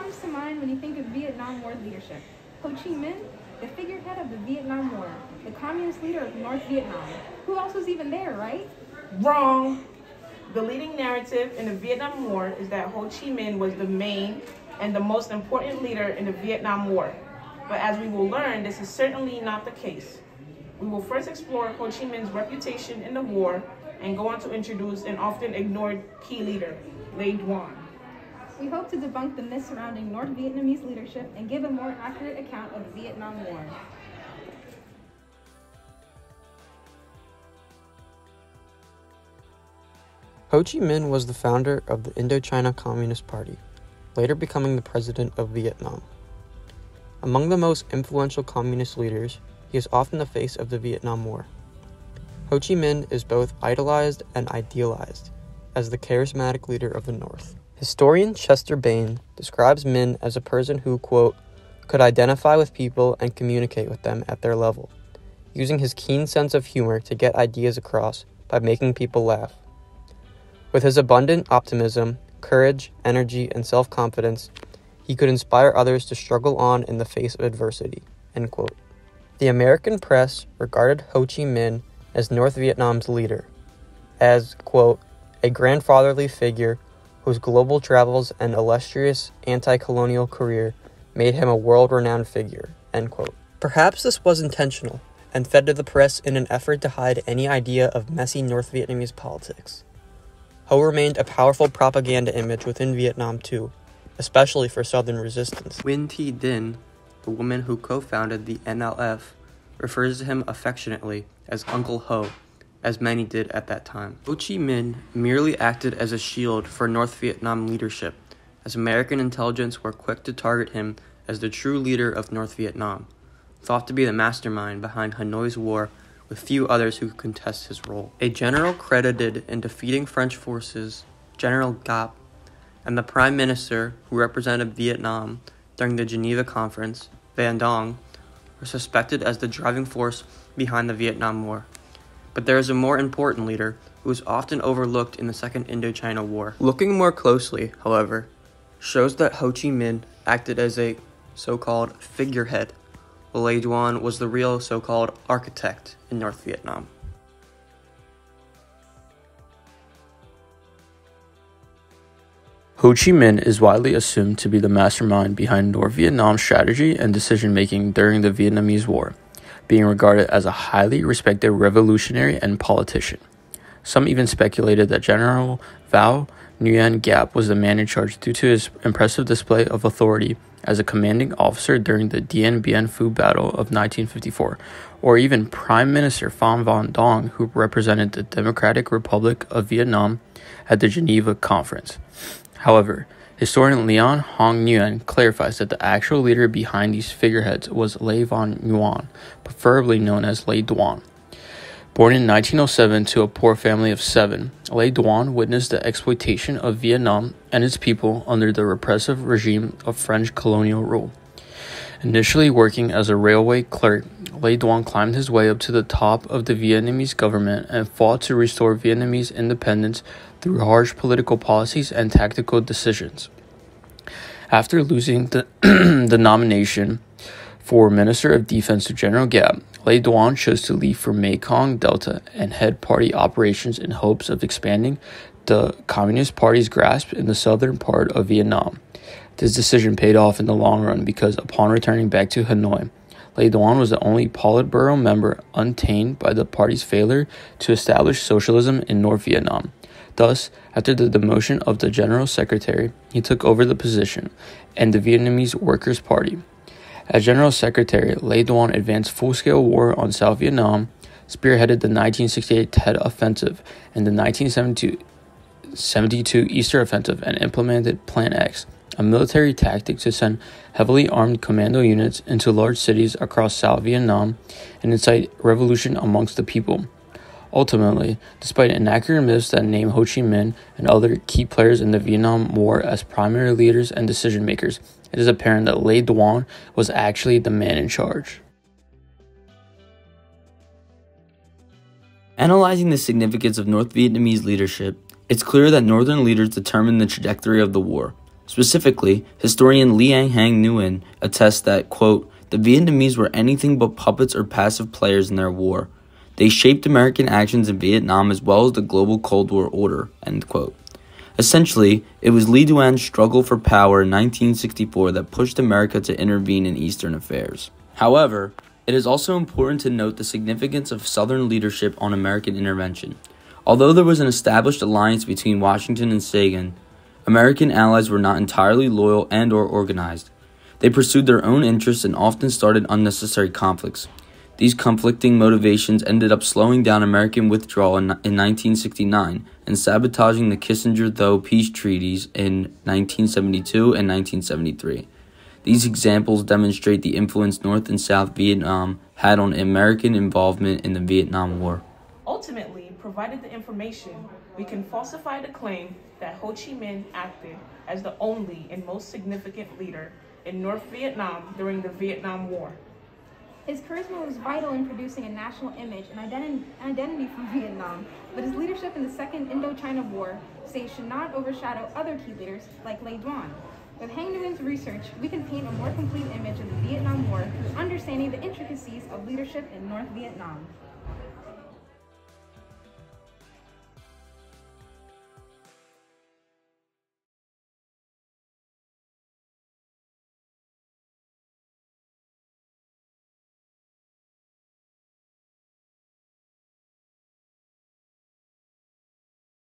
comes to mind when you think of Vietnam War leadership? Ho Chi Minh, the figurehead of the Vietnam War, the communist leader of North Vietnam. Who else was even there, right? Wrong. The leading narrative in the Vietnam War is that Ho Chi Minh was the main and the most important leader in the Vietnam War. But as we will learn, this is certainly not the case. We will first explore Ho Chi Minh's reputation in the war and go on to introduce an often ignored key leader, Le Duan. We hope to debunk the myths surrounding North Vietnamese leadership and give a more accurate account of the Vietnam War. Ho Chi Minh was the founder of the Indochina Communist Party, later becoming the president of Vietnam. Among the most influential communist leaders, he is often the face of the Vietnam War. Ho Chi Minh is both idolized and idealized as the charismatic leader of the North. Historian Chester Bain describes Minh as a person who, quote, could identify with people and communicate with them at their level, using his keen sense of humor to get ideas across by making people laugh. With his abundant optimism, courage, energy, and self-confidence, he could inspire others to struggle on in the face of adversity, end quote. The American press regarded Ho Chi Minh as North Vietnam's leader, as, quote, a grandfatherly figure whose global travels and illustrious anti-colonial career made him a world-renowned figure, end quote. Perhaps this was intentional and fed to the press in an effort to hide any idea of messy North Vietnamese politics. Ho remained a powerful propaganda image within Vietnam too, especially for Southern resistance. Nguyen Thi Dinh, the woman who co-founded the NLF, refers to him affectionately as Uncle Ho, as many did at that time. Ho Chi Minh merely acted as a shield for North Vietnam leadership, as American intelligence were quick to target him as the true leader of North Vietnam, thought to be the mastermind behind Hanoi's war, with few others who could contest his role. A general credited in defeating French forces, General Giap, and the Prime Minister who represented Vietnam during the Geneva Conference, Van Dong, were suspected as the driving force behind the Vietnam War. But there is a more important leader who is often overlooked in the Second Indochina War. Looking more closely, however, shows that Ho Chi Minh acted as a so-called figurehead, while Le Duan was the real so-called architect in North Vietnam. Ho Chi Minh is widely assumed to be the mastermind behind North Vietnam's strategy and decision-making during the Vietnamese War, being regarded as a highly respected revolutionary and politician. Some even speculated that General Vo Nguyen Giap was the man in charge due to his impressive display of authority as a commanding officer during the Dien Bien Phu Battle of 1954, or even Prime Minister Pham Van Dong, who represented the Democratic Republic of Vietnam at the Geneva Conference. However, historian Leon Hong Nguyen clarifies that the actual leader behind these figureheads was Le Van Nguyen, preferably known as Le Duan. Born in 1907 to a poor family of 7, Le Duan witnessed the exploitation of Vietnam and its people under the repressive regime of French colonial rule. Initially working as a railway clerk, Le Duan climbed his way up to the top of the Vietnamese government and fought to restore Vietnamese independence through harsh political policies and tactical decisions. After losing the nomination for Minister of Defense to General Giap, Le Duan chose to leave for Mekong Delta and head party operations in hopes of expanding the Communist Party's grasp in the southern part of Vietnam. This decision paid off in the long run because upon returning back to Hanoi, Le Duan was the only Politburo member untainted by the party's failure to establish socialism in North Vietnam. Thus, after the demotion of the General Secretary, he took over the position and the Vietnamese Workers' Party. As General Secretary, Le Duan advanced full-scale war on South Vietnam, spearheaded the 1968 Tet Offensive and the 1972 Easter Offensive, and implemented Plan X, a military tactic to send heavily armed commando units into large cities across South Vietnam and incite revolution amongst the people. Ultimately, despite inaccurate myths that name Ho Chi Minh and other key players in the Vietnam War as primary leaders and decision-makers, it is apparent that Le Duan was actually the man in charge. Analyzing the significance of North Vietnamese leadership, it's clear that northern leaders determined the trajectory of the war. Specifically, historian Liang Hang Nguyen attests that, quote, the Vietnamese were anything but puppets or passive players in their war. They shaped American actions in Vietnam as well as the global Cold War order, end quote. Essentially, it was Le Duan's struggle for power in 1964 that pushed America to intervene in Eastern affairs. However, it is also important to note the significance of Southern leadership on American intervention. Although there was an established alliance between Washington and Saigon, American allies were not entirely loyal and/or organized. They pursued their own interests and often started unnecessary conflicts. These conflicting motivations ended up slowing down American withdrawal in 1969 and sabotaging the Kissinger-Tho peace treaties in 1972 and 1973. These examples demonstrate the influence North and South Vietnam had on American involvement in the Vietnam War. Ultimately, provided the information, we can falsify the claim that Ho Chi Minh acted as the only and most significant leader in North Vietnam during the Vietnam War. His charisma was vital in producing a national image and identity for Vietnam, but his leadership in the Second Indochina War should not overshadow other key leaders like Le Duan. With Hang Nguyen's research, we can paint a more complete image of the Vietnam War, understanding the intricacies of leadership in North Vietnam.